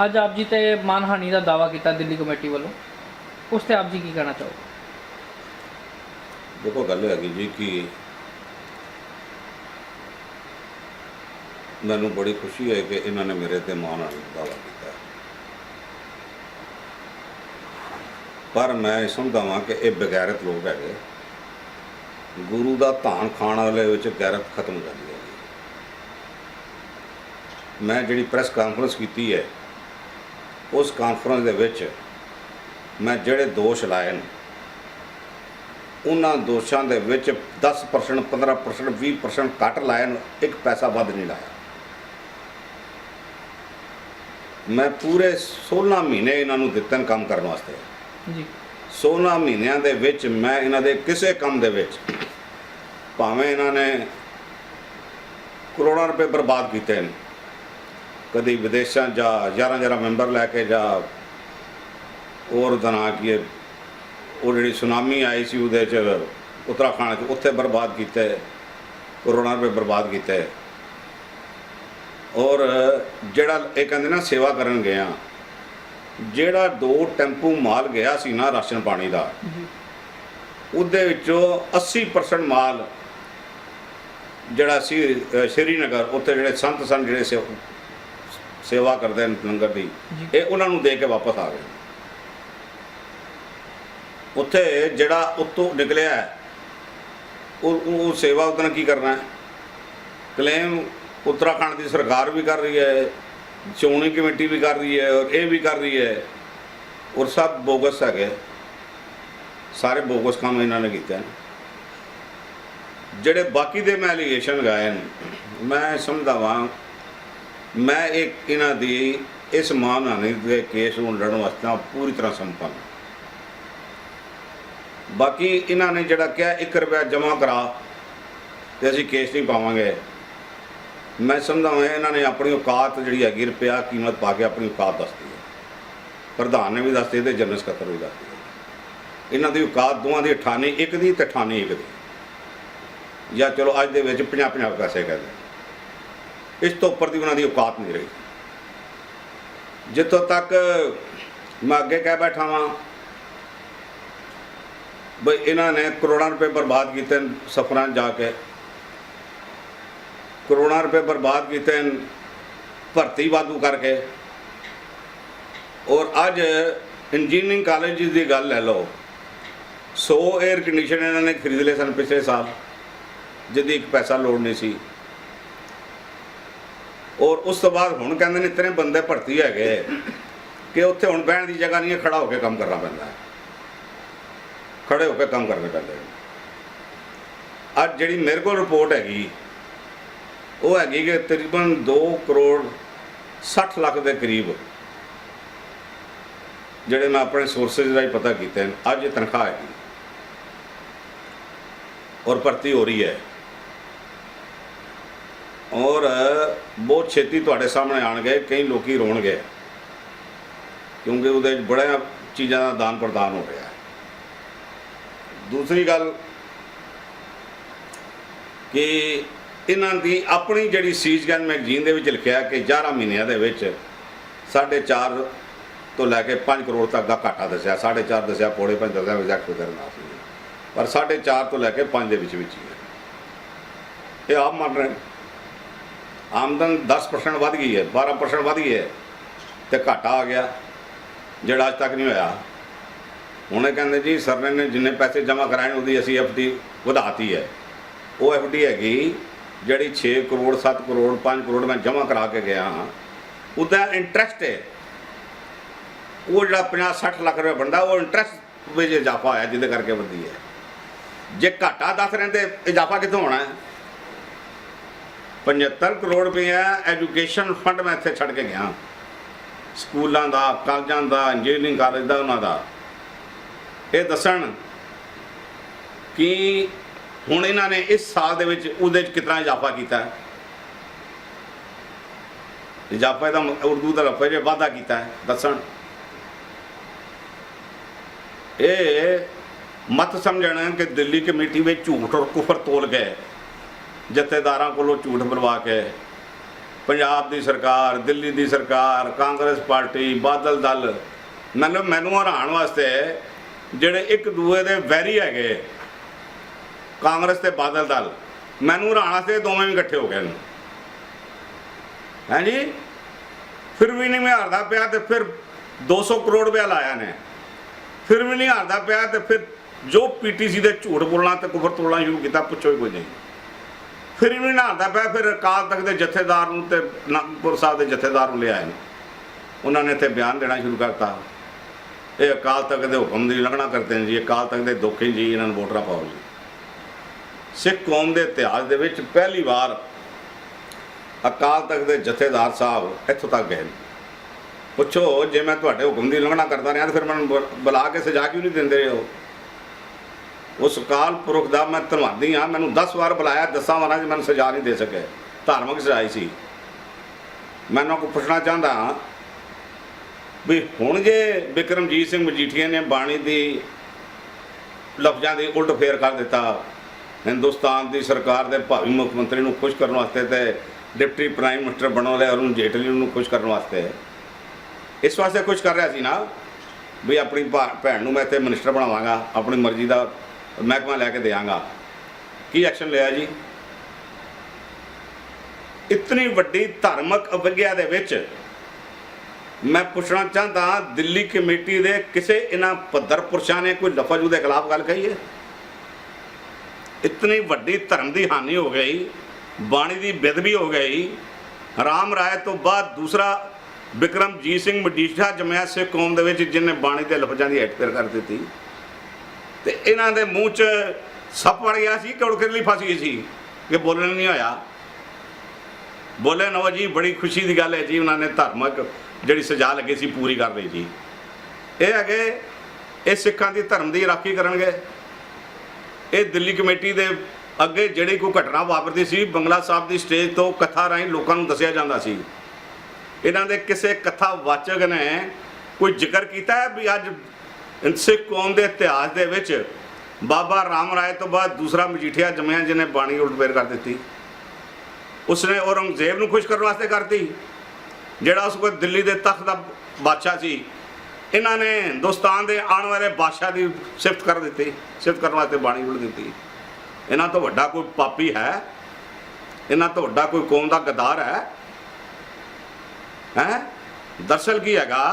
ਅੱਜ ਆਪ ਜੀ ਤੇ ਮਾਨਹਾਨੀ ਦਾ ਦਾਵਾ ਕੀਤਾ ਦਿੱਲੀ ਕਮੇਟੀ ਵੱਲੋਂ, ਉਸ ਤੇ ਆਪ ਜੀ ਕੀ ਕਹਿਣਾ ਚਾਹੋਗੇ? देखो गल हैगी जी कि मैनू बड़ी खुशी है कि इन्होंने मेरे ते मानहानी का दावा किया, पर मैं समझदा वां कि ये बेगैरत लोग है। गुरु का धान खाण वाले विच गैरत खत्म हो जाती है। मैं जिहड़ी प्रैस कानफ्रेंस की है, उस कानफ्रेंस दे विच मैं जिहड़े दोष लाए हैं उन्होंने दोषों के 10%, 15%, 20% घट लाए, एक पैसा वध नहीं लाया। मैं पूरे 16 महीने इन्होंने दिते काम करने वास्ते जी। 16 महीनों के विच मैं इन्हों के किसी काम के विच भावें इन्होंने करोड़ों रुपए बर्बाद किए, कभी विदेशों जा 11 मैंबर लैके जा, और दा ना की वो जी सुनामी आई सी उहदे च उत्तराखंड उत्थे बर्बाद किए, करोड़ों रुपए बर्बाद किए। और जिहड़ा ये कहते ना सेवा करन गया, जिहड़ा 2 टैंपू माल गया सी ना राशन पानी का, उहदे विचों 80% माल जिहड़ा सी श्रीनगर उत्थे जिहड़े संत सन जिहड़े सेवा करते हैं लंगर की, ये उन्होंने दे के वापस आ गए। उत्थे जिहड़ा उत्तों निकलिया है वो सेवा उतना की करना है। क्लेम उत्तराखंड की सरकार भी कर रही है, चोणी कमेटी भी कर रही है, और ये भी कर रही है, और सब बोगस है, सारे बोगस काम इन्होंने किया। जिहड़े बाकी दे मैं एलीगेशन लगाए मैं समझदा वां, मैं एक इन्हां दी इस मानहानि के केस नूं लड़न वास्ते पूरी तरह संपन्न। बाकी इन्होंने जड़ा क्या 1 रुपया जमा करा तो असी केस नहीं पावांगे, मैं समझदा वां इन्होंने अपनी औकात जी हैगी रुपया कीमत पा के अपनी औकात दस दी है। प्रधान ने भी दस दी, जनरल सकत्तर भी दस दी। इन्हों की औकात दोवां की 98 1 दी ते 98 1 दी, या चलो अज दे विच 50-50 पैसे कहते, इस तो उपर की उन्होंने औकात नहीं रही। जितों तक मैं अगे कह बैठा वां बई इन्होंने करोड़ों रुपए बर्बाद किए सफर जाके, करोड़ों रुपए बर्बाद किए भर्ती वाधू करके, और अज इंजीनियरिंग कॉलेज की गल लै लो, 100 एयर कंडीशन इन्होंने खरीद ले सन पिछले साल, जिहदी एक पैसा लोड़ नहीं सी। और उस तो बाद हुण कहंदे ने इतने बंदे भर्ती है कि उत्थे हुण बहन की जगह नहीं है, खड़ा होकर काम करना पैंदा है, खड़े होकर काम करने पैंदे। अज जिहड़ी मेरे को रिपोर्ट हैगी वो हैगी कि तकरीबन 2 करोड़ 60 लाख के करीब जिहड़े मैं अपने सोर्सेज राही पता किए हैं, अज ये तनख्वाह हैगी और भर्ती हो रही है। और बहुत छेती तुहाडे सामने आउणगे, कई लोग रोणगे, क्योंकि उहदे बड़ा चीज़ों का दान प्रदान हो रहा है। दूसरी गल कि इन्हां दी अपनी जिहड़ी सीजगैन मैगजीन दे विच लिखिआ कि 11 महीनों दे विच 4.5 तो लैके 5 करोड़ तक का घाटा दस्सिआ, 4.5 दस्सिआ, पौड़े 5 दस्सिआ, एग्जैक्ट फिगर ना सी, पर 4.5 तो लैके 5 दे विच ही है। ये आप मान रहे हैं आमदन 10% वध गई है, 12% वध गई है, तो घाटा आ गया जिहड़ा अज तक नहीं होया। उन्हें कहते जी सर ने जिन्ने पैसे जमा कराए उसकी असी FD वधाती है। वो FD हैगी जी 6 करोड़ 7 करोड़ 5 करोड़ मैं जमा करा के गया हाँ, उसका इंट्रस्ट है वो जो 50-60 लाख रुपये बनता, वो इंट्रस्ट में इजाफा होया जिदे करके वधी है। जे घाटा दस रहे तो इजाफा कितों होना है? 75 करोड़ रुपया एजुकेशन फंड मैं इत्थे छड़ के गया, स्कूलों का, कॉलेजों का, इंजीनियरिंग कॉलेज का, उन्होंने ये दसन कि हुण इन्होंने इस साल दे विच उहदे च कितना इजाफा किया है। इजाफा का उर्दू का लफ्ज़ है वाधा किया है, दसन। ये मत समझना कि दिल्ली कमेटी में झूठ और कुफर तोल गए, जथेदारां कोलों झूठ बुलवा के पंजाब की सरकार, दिल्ली की सरकार, कांग्रेस पार्टी, बादल दल, मैनू हराने वास्ते ਜਿਹੜੇ एक दूए के वैरी है कांग्रेस ते बादल दल, मैनू हराने वास्ते दोवें भी इकट्ठे हो गए हैं जी। फिर भी नहीं मैं हारदा पिया तो फिर 200 करोड़ रुपया लाया ने, फिर भी नहीं हारदा पिया तो फिर जो PTC दे झूठ बोलना तो कुफर तोड़ना शुरू किया, पुछो ही कोई नहीं। फिर भी नहीं हारदा पिया, फिर अकाल तख्त के जथेदार नूं ते आनंदपुर साहब के जथेदार नूं ले आए, उन्होंने इत्थे बयान देना शुरू करता, ये अकाल तख्त के हुक्म की उलंघना करते हैं जी, अकाल तख्त के धोखे जी, इन्होंने वोटर पाओ जी। सिख कौम के इतिहास के पहली बार अकाल तख्त के जथेदार साहब इत्थों तक गए। पुछो जे मैं तुहाडे हुक्म की उलंघना करता रहा तो फिर मैं बुला के सजा क्यों नहीं देंदे हो? उस अकाल पुरख का मैं धन्नवादी हाँ, मैंने 10 बार बुलाया, 10 वार मैंने सजा नहीं दे सके, धार्मिक सजाई सी। मैं उन्होंने को पुछना चाहता हाँ भी हुण जे बिक्रमजीत सिंह मजीठिया ने बाणी की लफ्ज़ों की उल्ट फेर कर दिता, हिंदुस्तान की सरकार के भावी मुख्यमंत्री को खुश करने वास्ते ते डिप्टी प्राइम मिनिस्टर बनो रहे अरुण जेटली को खुश करने वास्ते, इस वास्ते खुश कर रहा सी ना भी अपनी भैन को मैं इत्थे मिनिस्टर बनावांगा, अपनी मर्जी का महकमा लैके देंगा। की एक्शन लिया जी? इतनी वड्डी धार्मिक अवज्ञा दे विच मैं पूछना चाहता दिल्ली कमेटी दे किसे इन्हां पद्धर पुरुषां ने कोई लफज उहदे खिलाफ गल कही है? इतनी वड्डी धर्म की हानि हो गई, बाणी की बेदबी हो गई। राम राय तो बाद दूसरा बिक्रमजीत सिंह मजीठा जमया सिख कौम दे विच जिन्हें बाणी के लफजां की हेरफेर कर दी, तो इन्हां दे मूँह च सप वड़ गया सी, कौड़करली फस गई सी कि बोलना नहीं होया। बोले नो जी, बड़ी खुशी की गल है जी, उन्होंने धार्मिक जी सजा लगी सी पूरी कर ली जी। ये है ये सिखां की धर्म की राखी करनगे। ये दिल्ली कमेटी के अगे जिहड़ी कोई घटना वापरती सी, बंगला साहब की स्टेज तो कथा राही लोगों को दसिया जाता सी। इन्हां दे किसी कथा वाचक ने कोई जिक्र किया है भी अज सिख कौम के इतिहास दे विच बाबा राम राय तो बाद दूसरा मजीठिया जमया जिन्हें बाणी उल्टफेर कर दी, उसने औरंगजेब को खुश करने वास्ते करती, जिहड़ा उस कोई दिल्ली के तख्त का बादशाह सी। इन्होंने हिंदुस्तान के आने वाले बादशाह की सिफत कर दी, सिफत करने वास्ते बाणी उल्ट दी। इन्हां तो वड्डा कोई पापी है? इन्हां तो वड्डा कोई कौम का गद्दार है? दरअसल की हैगा,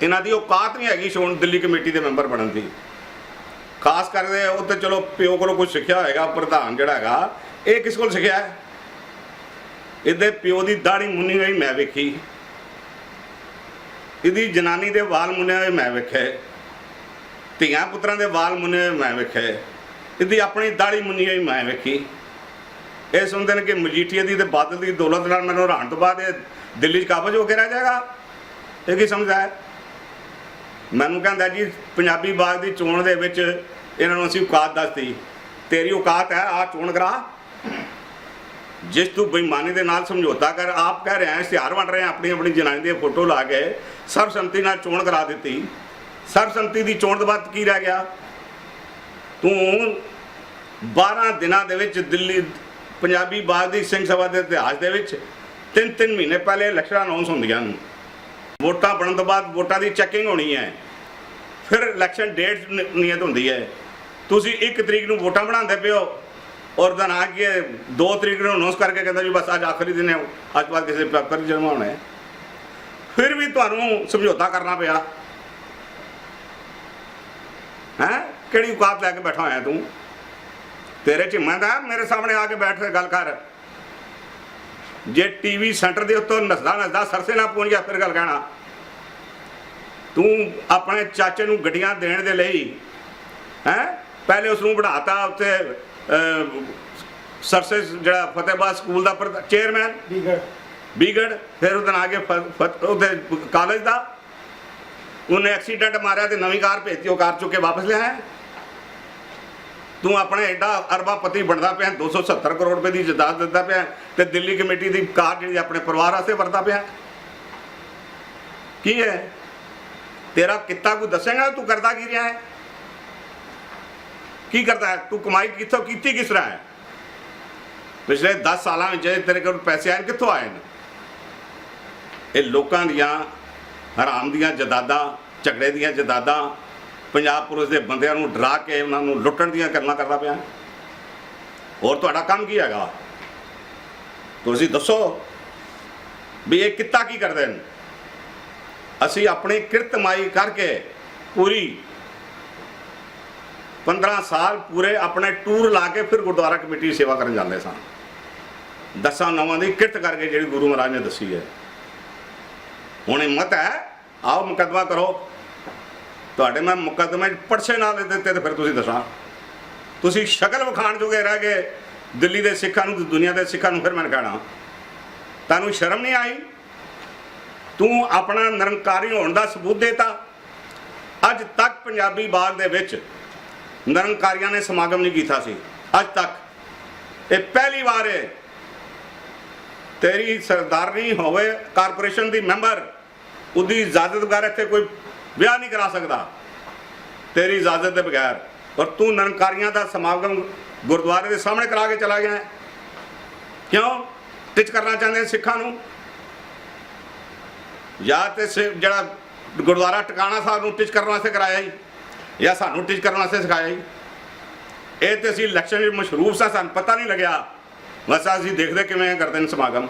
इन्हां दी औकात नहीं हैगी शोन दिल्ली कमेटी के मैंबर बनने की। खास करके उत्ते चलो प्यो को कुछ सीखा होगा, प्रधान जिहड़ा हैगा ये किस को सीखा है? इहदे प्यो की दाढ़ी मुन्नी हुई मैं वेखी, इहदी जनानी के वाल मुन्ने हुए मैं वेखे, धियां पुत्रां दे वाल मुन्ने हुए मैं वेखे, इहदी अपनी दाढ़ी मुन्नी हुई मैं वेखी। ये सुनते हैं कि मजीठिया की बादल की दौलत नाल मैनूं हराण तो बाद दिल्ली काबज होकर रह जाएगा। ये की समझदा है? मैनूं कहंदा जी पंजाबी बाग की चोण दे विच इन्हां नूं असीं औकात दसती, तेरी औकात है आ चोण करा, जिस तू बेईमानी के नाल समझौता कर। आप कह रहे हैं इश्तिहार बन रहे हैं, अपनी अपनी जनानी की फोटो ला के सर्वसम्मति नाल चोण करा दी। सर्वसम्मति की चोण तो बाद की रह गया? तू 12 दिनों दे विच दिल्ली पंजाबी बाग की सिंह सभा के इतिहास के विच 3-3 महीने पहले इलैक्शन अनाउंस होंदियां, वोटां बनने तो बाद वोटां की चैकिंग होनी है, फिर इलैक्शन डेट नियत होंदी है। तुसीं 1 तरीक नूं वोटां बनाते पे हो और दिन आके 2 तरीक को अनाउंस करके कहता जी बस अज आखिरी दिन है, अज बाद किसी पेपर जमा होना है, फिर भी तुहानूं समझौता करना पिया है। किहड़ी औकात लैके बैठा होया तू? तेरे च हिम्मत है मेरे सामने आके बैठ के गल कर। जे टीवी सेंटर के उत्तों नसदा नसदा सरसे ना पहुंच गया फिर गल कहना। तू अपने चाचे नूं गड्डियां देण दे लई हैं पहले उसनूं बढ़ाता उत्थे सरसे जड़ा फतेहाबाद स्कूल का चेयरमैन बीगड़, फिर उस दिन आगे कॉलेज का उन्हें एक्सीडेंट मारिया तो नवी कार भेजती, वो कार चुक के वापस लिया है। तू अपने एडा अरबापति बनता पाया, 270 करोड़ रुपए की जायदाद देता पाया, तो दिल्ली कमेटी की कार जी अपने परिवार वास्ते वरता पाया। की है तेरा किता कोई दसेगा? तू करता की रहा है? की करता है तू? कमाई कितों की किस तरह है? ਪਿਛਲੇ 10 ਸਾਲਾਂ ਵਿੱਚ ਤੇਰੇ ਕੋਲ ਪੈਸੇ ਆਏ ਕਿੱਥੋਂ ਆਏ ਨੇ? ਇਹ ਲੋਕਾਂ ਦੀਆਂ ਹਰਾਮ ਦੀਆਂ ਜਦਾਦਾਂ, ਝਗੜੇ ਦੀਆਂ ਜਦਾਦਾਂ, ਪੰਜਾਬ ਪੁਲਿਸ ਦੇ ਬੰਦਿਆਂ ਨੂੰ ਡਰਾ ਕੇ ਉਹਨਾਂ ਨੂੰ ਲੁੱਟਣ ਦੀਆਂ ਗੱਲਾਂ ਕਰਦਾ ਪਿਆ। ਹੋਰ ਤੁਹਾਡਾ ਕੰਮ ਕੀ ਹੈਗਾ? ਤੁਸੀਂ ਦੱਸੋ ਵੀ ਇਹ ਕਿੱਤਾ ਕੀ ਕਰਦੇ ਨੇ? ਅਸੀਂ ਆਪਣੀ ਕਿਰਤਮਾਈ ਕਰਕੇ ਪੂਰੀ 15 ਸਾਲ ਪੂਰੇ ਆਪਣੇ ਟੂਰ ਲਾ ਕੇ ਫਿਰ ਗੁਰਦੁਆਰਾ ਕਮੇਟੀ ਦੀ ਸੇਵਾ ਕਰਨ ਜਾਂਦੇ ਸਾਂ। 10 ਨੌਵਾਂ ਦੀ ਕਿਰਤ ਕਰਕੇ ਜਿਹੜੀ ਗੁਰੂ ਮਹਾਰਾਜ ਨੇ ਦੱਸੀ ਹੈ। ਹੁਣ ਹਿੰਮਤ ਹੈ, ਆਓ ਮੁਕੱਦਮਾ ਕਰੋ। ਤੁਹਾਡੇ ਮੈਂ ਮੁਕੱਦਮੇ ਪਰਚੇ ਨਾਲ ਦਿੱਤੇ ਤੇ ਫਿਰ ਤੁਸੀਂ ਦੱਸਾਂ। ਤੁਸੀਂ ਸ਼ਕਲ ਵਿਖਾਣ ਜੋਗੇ ਰਹਿ ਗਏ ਦਿੱਲੀ ਦੇ ਸਿੱਖਾਂ ਨੂੰ, ਦੁਨੀਆ ਦੇ ਸਿੱਖਾਂ ਨੂੰ। ਫਿਰ ਮੈਂ ਕਹਿਣਾ ਤੁਹਾਨੂੰ ਸ਼ਰਮ ਨਹੀਂ ਆਈ? ਤੂੰ ਆਪਣਾ ਨਿਰੰਕਾਰੀ ਹੋਣ ਦਾ ਸਬੂਤ ਦੇਤਾ। ਅੱਜ ਤੱਕ ਪੰਜਾਬੀ ਬਾਗ ਦੇ ਵਿੱਚ ਨਿਰੰਕਾਰੀਆਂ ਨੇ ਸਮਾਗਮ ਨਹੀਂ ਕੀਤਾ ਸੀ ਅੱਜ ਤੱਕ। ਇਹ ਪਹਿਲੀ ਵਾਰ ਹੈ। ਤੇਰੀ ਸਰਦਾਰਨੀ ਹੋਵੇ ਕਾਰਪੋਰੇਸ਼ਨ ਦੀ ਮੈਂਬਰ, ਉਹਦੀ ਇਜਾਜ਼ਤ ਬਗੈਰ ਇੱਥੇ ਕੋਈ ਵਿਆਹ ਨਹੀਂ ਕਰਾ ਸਕਦਾ, ਤੇਰੀ ਇਜਾਜ਼ਤ ਦੇ ਬਗੈਰ। ਔਰ ਤੂੰ ਨਿਰੰਕਾਰੀਆਂ ਦਾ ਸਮਾਗਮ ਗੁਰਦੁਆਰੇ ਦੇ ਸਾਹਮਣੇ ਕਰਾ ਕੇ ਚਲਾ ਗਿਆ। ਕਿਉਂ ਟਿਚ ਕਰਨਾ ਚਾਹੁੰਦੇ ਸਿੱਖਾਂ ਨੂੰ? ਜਾਂ ਤੇ ਜਿਹੜਾ ਗੁਰਦੁਆਰਾ ਟਿਕਾਣਾ ਸਾਹਿਬ ਨੂੰ ਟਿਚ ਕਰਨ ਵਾਸਤੇ ਕਰਾਇਆ ਜੀ, ਜਾਂ ਸਾਨੂੰ ਟਿਚ ਕਰਨ ਵਾਸਤੇ ਸਿਖਾਇਆ ਜੀ? ਇਹ ਤੇ ਅਸੀਂ ਇਲੈਕਸ਼ਨ ਵਿੱਚ ਮਸ਼ਰੂਫ ਸਾਂ, ਸਾਨੂੰ ਪਤਾ ਨਹੀਂ ਲੱਗਿਆ। ਬਸ ਅਸੀਂ ਦੇਖਦੇ ਕਿਵੇਂ ਕਰਦੇ ਨੇ ਸਮਾਗਮ।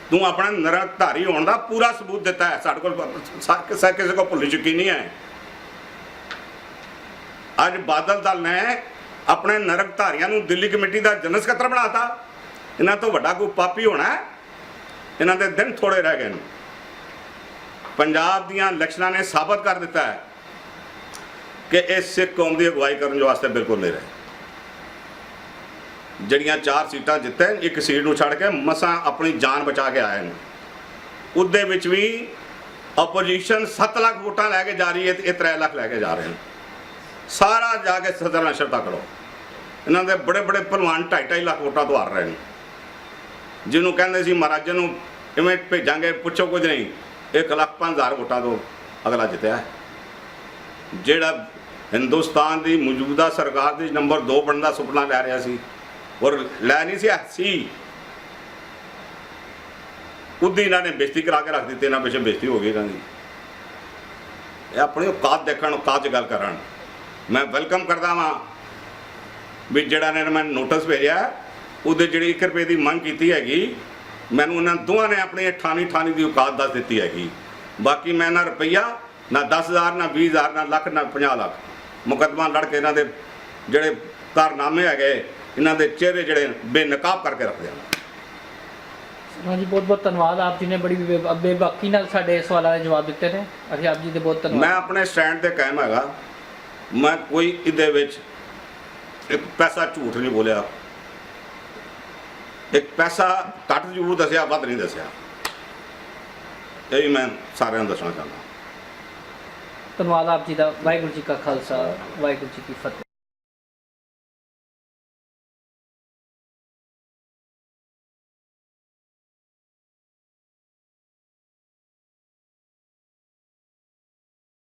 ਤੂੰ ਆਪਣਾ ਨਿਰੰਕਾਰੀ ਹੋਣ ਦਾ ਪੂਰਾ ਸਬੂਤ ਦਿੱਤਾ ਹੈ। ਸਾਡੇ ਕੋਲ ਕਿਸੇ ਕੋ ਭੁੱਲ ਚੁੱਕੀ ਨਹੀਂ ਹੈ। ਅੱਜ ਬਾਦਲ ਦਲ ਨੇ ਆਪਣੇ ਨਿਰੰਕਾਰੀਆਂ ਨੂੰ ਦਿੱਲੀ ਕਮੇਟੀ ਦਾ ਜਨਰਲ ਸਕੱਤਰ ਬਣਾਤਾ। ਇਹਨਾਂ ਤੋਂ ਵੱਡਾ ਕੋਈ ਪਾਪੀ ਹੋਣਾ? ਇਹਨਾਂ ਦੇ ਦਿਨ ਥੋੜੇ ਰਹਿ ਗਏ ਨੇ। ਪੰਜਾਬ ਦੀਆਂ ਇਲੈਕਸ਼ਨਾਂ ਨੇ ਸਾਬਤ ਕਰ ਦਿੱਤਾ ਹੈ ਕਿ ਇਹ ਸਿੱਖ ਕੌਮ ਦੀ ਅਗਵਾਈ ਕਰਨ ਵਾਸਤੇ ਬਿਲਕੁਲ ਨਹੀਂ ਰਹੇ। ਜਿਹੜੀਆਂ 4 ਸੀਟਾਂ ਜਿੱਤੇ, 1 ਸੀਟ ਨੂੰ ਛੱਡ ਕੇ ਮਸਾਂ ਆਪਣੀ ਜਾਨ ਬਚਾ ਕੇ ਆਏ ਨੇ। ਉਹਦੇ ਵਿੱਚ ਵੀ ਆਪੋਜੀਸ਼ਨ 7 ਲੱਖ ਵੋਟਾਂ ਲੈ ਕੇ ਜਾ ਰਹੀ ਹੈ ਤੇ ਇਹ 3 ਲੱਖ ਲੈ ਕੇ ਜਾ ਰਹੇ ਨੇ। ਸਾਰਾ ਜਾ ਕੇ ਸਦਰ ਨਸ਼ਰ ਤੱਕ ਲਓ। ਇਹਨਾਂ ਦੇ ਬੜੇ ਬੜੇ ਭਲਵਾਨ 2.5 ਲੱਖ ਵੋਟਾਂ ਤੋਂ ਹਾਰ ਰਹੇ ਨੇ। ਜਿਹਨੂੰ ਕਹਿੰਦੇ ਸੀ ਮਹਾਰਾਜਾ ਨੂੰ ਇਵੇਂ ਭੇਜਾਂਗੇ, ਪੁੱਛੋ ਕੁਝ ਨਹੀਂ, 1,05,000 ਵੋਟਾਂ ਤੋਂ ਅਗਲਾ ਜਿੱਤਿਆ। ਜਿਹੜਾ ਹਿੰਦੁਸਤਾਨ ਦੀ ਮੌਜੂਦਾ ਸਰਕਾਰ ਦੀ ਨੰਬਰ 2 ਬਣਨ ਦਾ ਸੁਪਨਾ ਲੈ ਰਿਹਾ ਸੀ, ਔਰ ਲੈ ਨਹੀਂ ਸੀ, ਉਹਦੀ ਇਹਨਾਂ ਨੇ ਬੇਇੱਜ਼ਤੀ ਕਰਾ ਕੇ ਰੱਖ ਦਿੱਤੀ। ਇਹਨਾਂ ਪਿੱਛੇ ਬੇਇੱਜ਼ਤੀ ਹੋ ਗਈ ਇਹਨਾਂ ਦੀ। ਇਹ ਆਪਣੀ ਔਕਾਤ ਦੇਖਣ, ਔਕਾਤ 'ਚ ਗੱਲ ਕਰਨ। ਮੈਂ ਵੈਲਕਮ ਕਰਦਾ ਵਾਂ ਵੀ ਜਿਹੜਾ ਨੇ ਮੈਨੂੰ ਨੋਟਿਸ ਭੇਜਿਆ, ਉਹਦੇ ਜਿਹੜੀ 1 ਰੁਪਏ ਦੀ ਮੰਗ ਕੀਤੀ ਹੈਗੀ, ਮੈਨੂੰ ਉਹਨਾਂ ਦੋਵਾਂ ਨੇ ਆਪਣੀ ਠਾਣੀ ਦੀ ਔਕਾਤ ਦੱਸ ਦਿੱਤੀ ਹੈਗੀ। ਬਾਕੀ ਮੈਂ ਨਾ ਰੁਪਈਆ, ਨਾ 10,000, ਨਾ 20,000, ਨਾ ਲੱਖ, ਨਾ 50 ਲੱਖ ਮੁਕੱਦਮਾ ਲੜ ਕੇ ਇਹਨਾਂ ਦੇ ਜਿਹੜੇ ਕਾਰਨਾਮੇ ਹੈਗੇ, ਇਹਨਾਂ ਦੇ ਚਿਹਰੇ ਜਿਹੜੇ ਬੇਨਕਾਬ ਕਰਕੇ ਰੱਖਦੇ ਹਨ। ਹਾਂਜੀ, ਬਹੁਤ ਬਹੁਤ ਧੰਨਵਾਦ। ਆਪ ਜੀ ਨੇ ਬੜੀ ਬੇਬਾਕੀ ਨਾਲ ਸਾਡੇ ਸਵਾਲਾਂ ਦੇ ਜਵਾਬ ਦਿੱਤੇ ਨੇ। ਅਸੀਂ ਆਪ ਜੀ ਦੇ ਬਹੁਤ ਧੰਨਵਾਦ। ਮੈਂ ਆਪਣੇ ਸਟੈਂਡ ਤੇ ਕਾਇਮ ਹੈਗਾ। ਮੈਂ ਕੋਈ ਇਹਦੇ ਵਿੱਚ ਇੱਕ ਪੈਸਾ ਝੂਠ ਨਹੀਂ ਬੋਲਿਆ। ਇੱਕ ਪੈਸਾ ਘੱਟ ਜ਼ਰੂਰ ਦੱਸਿਆ, ਵੱਧ ਨਹੀਂ ਦੱਸਿਆ। ਇਹ ਵੀ ਮੈਂ ਸਾਰਿਆਂ ਨੂੰ ਦੱਸਣਾ ਚਾਹੁੰਦਾ। ਧੰਨਵਾਦ ਆਪ ਜੀ ਦਾ। ਵਾਹਿਗੁਰੂ ਜੀ ਕਾ ਖਾਲਸਾ, ਵਾਹਿਗੁਰੂ ਜੀ ਕੀ ਫਤਿਹ।